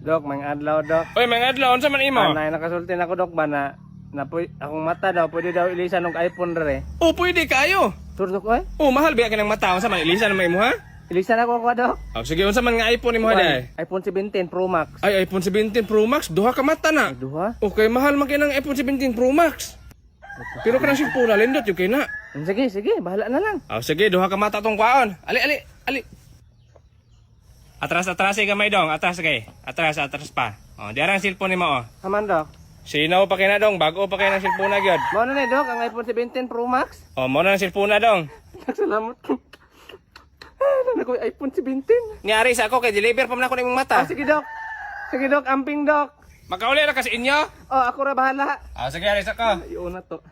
Dok, mang adlaw, Dok. Oy, mga adlaw, unsa man imo? Anay nakasulti na ko, Dok, ba na akong mata daw, pwede daw ilisan ng iPhone re. Oh, pwede kayo. Tur, Dok, oy. Oh, mahal biya ka ng mata. Unsa man ilisan mo imo ha? Ilisan ako, Dok. Oh, sige, unsa man nga iPhone imo day? iPhone 17 Pro Max. Ay, iPhone 17 Pro Max, duha ka mata na. Duha? Okay, mahal man kay ng iPhone 17 Pro Max. Pero kanang sipula lindot yung kay na. Sige, sige, bahala na lang. Oh, sige, duha ka mata tong kwaon. Ali. Atras gamay dong, atras kay. Atras pa. Oh, diarang cellphone nimo oh. Haman, Dok. Sinaw pa kay na dong, bago pa kay ng cellphone na gyud. Mo na ni, Dok, ang iPhone 17 Pro Max. Oh, mo na ng cellphone na dong. Salamat ko. Ano ko iPhone 17? Niari sa ako kay deliver pa man ako nimong mata. Sige, Dok. Sige, Dok, amping, Dok. Makauli na kasi inyo. Oh, ako ra bahala. Ah, sige, aris ako. Ayun na to.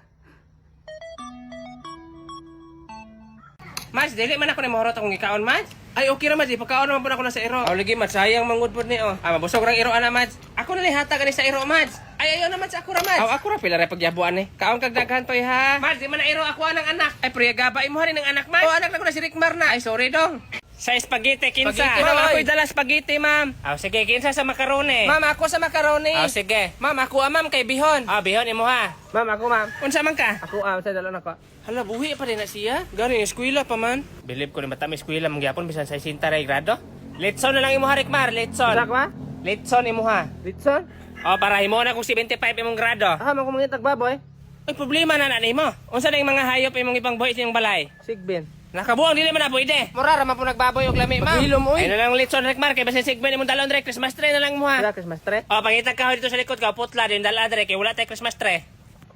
Mas, dili man ako ni mahurot akong ikaon, Mas. Ay, okay ra, Mas. Ipakaon naman po ako na sa iro. Oh, lagi, Mas. Sayang mangud po ni, oh. Ah, mabusog rang iro, ana, Mas. Ako na lihata gani sa iro, Mas. Ay, ayaw na, Mas. Ako ra, Mas. Oh, ako ra, pila rin pagyabuan, eh. Kaon kag daghan toy, ha. Mas, di man na iro ako anang anak. Ay, priyagaba, imuha rin ng anak, Mas. Oh, anak na ko na si Rickmar na. Ay, sorry, dong. Sa spaghetti, kinsa. Spaghetti, Ma'am, oy. ako'y dala spaghetti, ma'am. Oh, sige, kinsa sa macaroni. Ma'am, ako sa macaroni. Oh, sige. Ma'am, ako, ma'am, kay Bihon. Ah, Bihon, imo, ha. Ma'am, ako, ma'am. Unsa man ka? Ako, sa dalon ako. Hala, buhi pa rin na siya. Gano'n yung eskwela pa man. Bilib ko na matami eskwela mangyapon bisan sa 60 ray grado. Litson na lang imo ha, Rickmar. Litson. Sak ba? Litson imo ha. Litson? O, para himo na kung 75 imong grado. Ah, mo kumangit tagbaboy. Ay, problema na mo. Unsa na yung mga hayop imong ibang boy sa iyong balay? Sigbin. Nakabuang, dili man na pwede. Mura raman po nagbaboy og lami, ma'am. Maghilom, oy. Ay na lang Litson, Rickmar. Kay basin sigben imong dalon dre. Christmas tree na lang mo ha. Sira, Christmas tree. O, pangitag ka dito sa likod ka. Putla din, dala dre. Kay wala tayo Christmas tree.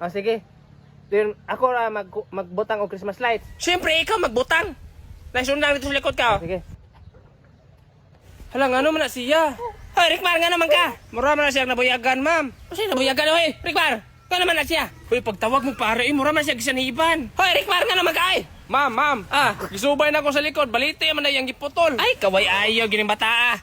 Ah, sige. Then, ako ra magbutang og Christmas lights. Siyempre, ikaw magbutang. Nasundan dito sa likod ka. Ah, sige. Hala, nga naman na siya. Hoy, Rickmar, nga naman ka. Mura man na siya nabuyagan, ma'am. Kasi nabuyagan, hoy, Rickmar. Nga naman na siya. Hoy, pagtawag mo pare, mura man siya gisaniban. Hoy, Rickmar, nga naman ka, ay. Ma'am. Ah, gisubay na ako sa likod. Balite man na yung giputol. Ay, kaway ayo, gining bata, ah.